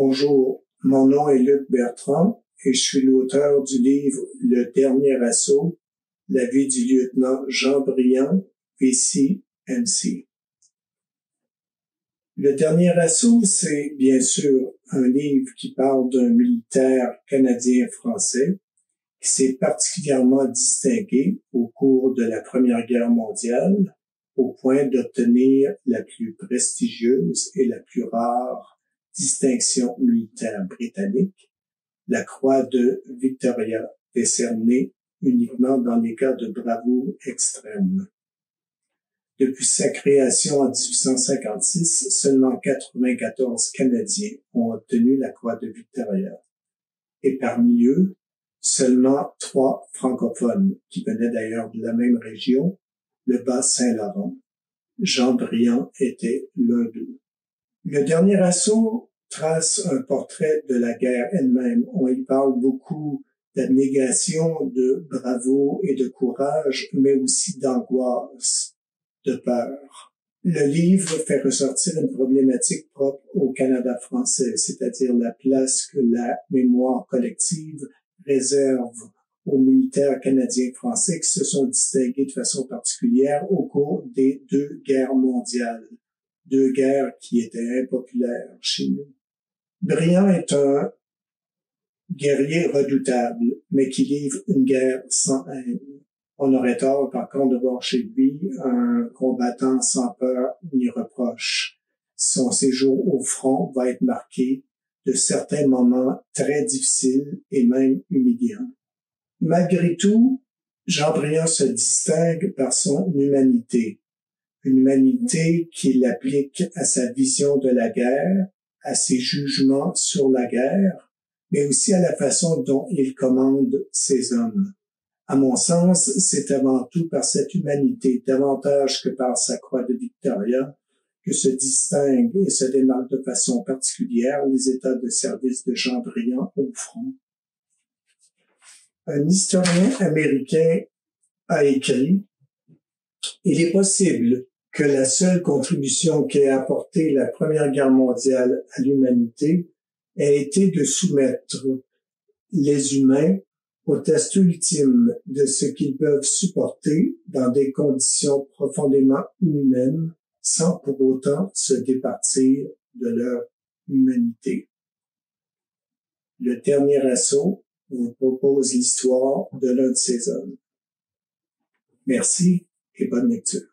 Bonjour, mon nom est Luc Bertrand et je suis l'auteur du livre Le Dernier Assaut, la vie du lieutenant Jean Briand, VC-MC. Le Dernier Assaut, c'est bien sûr un livre qui parle d'un militaire canadien-français qui s'est particulièrement distingué au cours de la Première Guerre mondiale au point d'obtenir la plus prestigieuse et la plus rare distinction militaire britannique, la croix de Victoria, décernée uniquement dans les cas de bravoure extrême. Depuis sa création en 1856, seulement 94 Canadiens ont obtenu la croix de Victoria. Et parmi eux, seulement 3 francophones, qui venaient d'ailleurs de la même région, le Bas-Saint-Laurent. Jean Briand était l'un d'eux. Le Dernier Assaut trace un portrait de la guerre elle-même. On y parle beaucoup d'abnégation, de bravoure et de courage, mais aussi d'angoisse, de peur. Le livre fait ressortir une problématique propre au Canada français, c'est-à-dire la place que la mémoire collective réserve aux militaires canadiens français qui se sont distingués de façon particulière au cours des 2 guerres mondiales, 2 guerres qui étaient impopulaires chez nous. Briand est un guerrier redoutable, mais qui livre une guerre sans haine. On aurait tort, par contre, de voir chez lui un combattant sans peur ni reproche. Son séjour au front va être marqué de certains moments très difficiles et même humiliants. Malgré tout, Jean Briand se distingue par son humanité. Une humanité qu'il applique à sa vision de la guerre, à ses jugements sur la guerre, mais aussi à la façon dont il commande ses hommes. À mon sens, c'est avant tout par cette humanité, davantage que par sa croix de Victoria, que se distinguent et se démarquent de façon particulière les états de service de Jean Briand au front. Un historien américain a écrit « Il est possible que la seule contribution qu'ait apportée la Première Guerre mondiale à l'humanité ait été de soumettre les humains au test ultime de ce qu'ils peuvent supporter dans des conditions profondément inhumaines sans pour autant se départir de leur humanité. » Le Dernier Assaut vous propose l'histoire de l'un de ces hommes. Merci et bonne lecture.